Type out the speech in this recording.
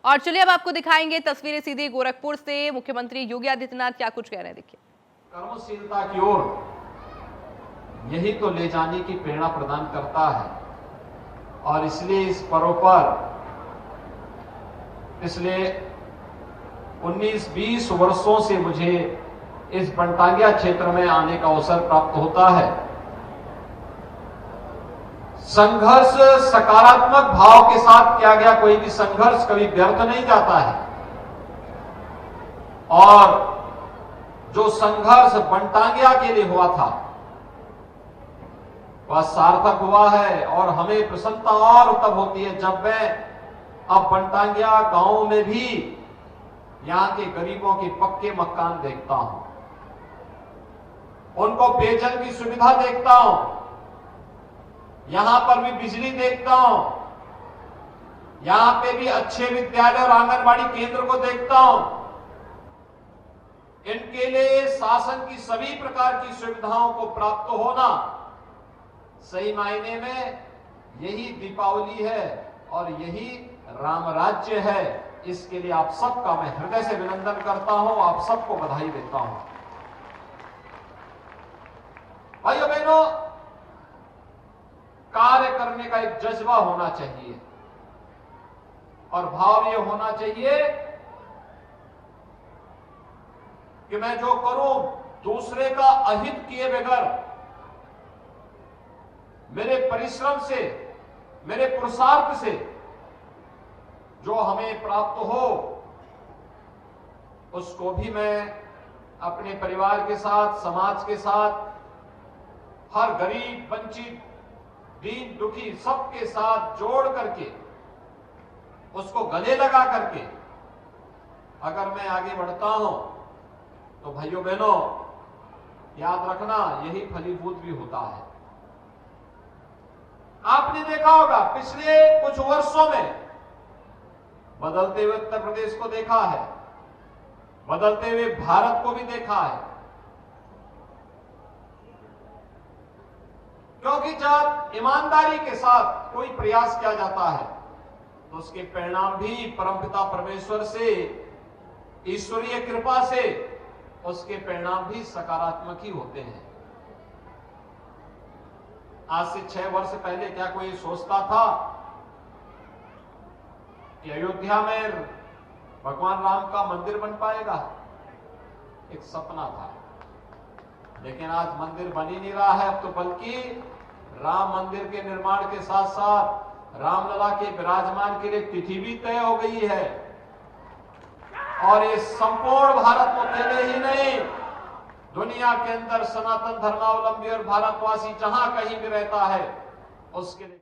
और चलिए अब आपको दिखाएंगे तस्वीरें सीधी गोरखपुर से। मुख्यमंत्री योगी आदित्यनाथ क्या कुछ कह रहे हैं, देखिए। कर्मशीलता की ओर यही तो ले जाने की प्रेरणा प्रदान करता है और इसलिए इस पर्व पर पिछले 19-20 वर्षों से मुझे इस बनटांगिया क्षेत्र में आने का अवसर प्राप्त होता है। संघर्ष सकारात्मक भाव के साथ किया गया कोई भी संघर्ष कभी व्यर्थ नहीं जाता है और जो संघर्ष बनटांगिया के लिए हुआ था वह सार्थक हुआ है और हमें प्रसन्नता और तब होती है जब मैं अब बनटांगिया गांव में भी यहां के गरीबों के पक्के मकान देखता हूं, उनको पेयजल की सुविधा देखता हूं, यहां पर भी बिजली देखता हूं, यहां पे भी अच्छे विद्यालय और आंगनबाड़ी केंद्र को देखता हूं। इनके लिए शासन की सभी प्रकार की सुविधाओं को प्राप्त होना सही मायने में यही दीपावली है और यही राम राज्य है। इसके लिए आप सबका मैं हृदय से अभिनंदन करता हूं, आप सबको बधाई देता हूं। भाइयों बहनों, कार्य करने का एक जज्बा होना चाहिए और भाव यह होना चाहिए कि मैं जो करूं दूसरे का अहित किए बगैर मेरे परिश्रम से, मेरे पुरुषार्थ से जो हमें प्राप्त हो उसको भी मैं अपने परिवार के साथ, समाज के साथ, हर गरीब, वंचित, दीन दुखी सबके साथ जोड़ करके उसको गले लगा करके अगर मैं आगे बढ़ता हूं तो भाइयों बहनों याद रखना यही फलीभूत भी होता है। आपने देखा होगा पिछले कुछ वर्षों में बदलते हुए उत्तर प्रदेश को देखा है, बदलते हुए भारत को भी देखा है, क्योंकि जब ईमानदारी के साथ कोई प्रयास किया जाता है तो उसके परिणाम भी परमपिता परमेश्वर से, ईश्वरीय कृपा से उसके परिणाम भी सकारात्मक ही होते हैं। आज से 6 वर्ष पहले क्या कोई सोचता था कि अयोध्या में भगवान राम का मंदिर बन पाएगा? एक सपना था, लेकिन आज मंदिर बन ही नहीं रहा है। अब तो बल्कि राम मंदिर के निर्माण के साथ साथ रामलला के विराजमान के लिए तिथि भी तय हो गई है और ये संपूर्ण भारत को अकेले ही नहीं, दुनिया के अंदर सनातन धर्मावलंबी और भारतवासी जहां कहीं भी रहता है उसके लिए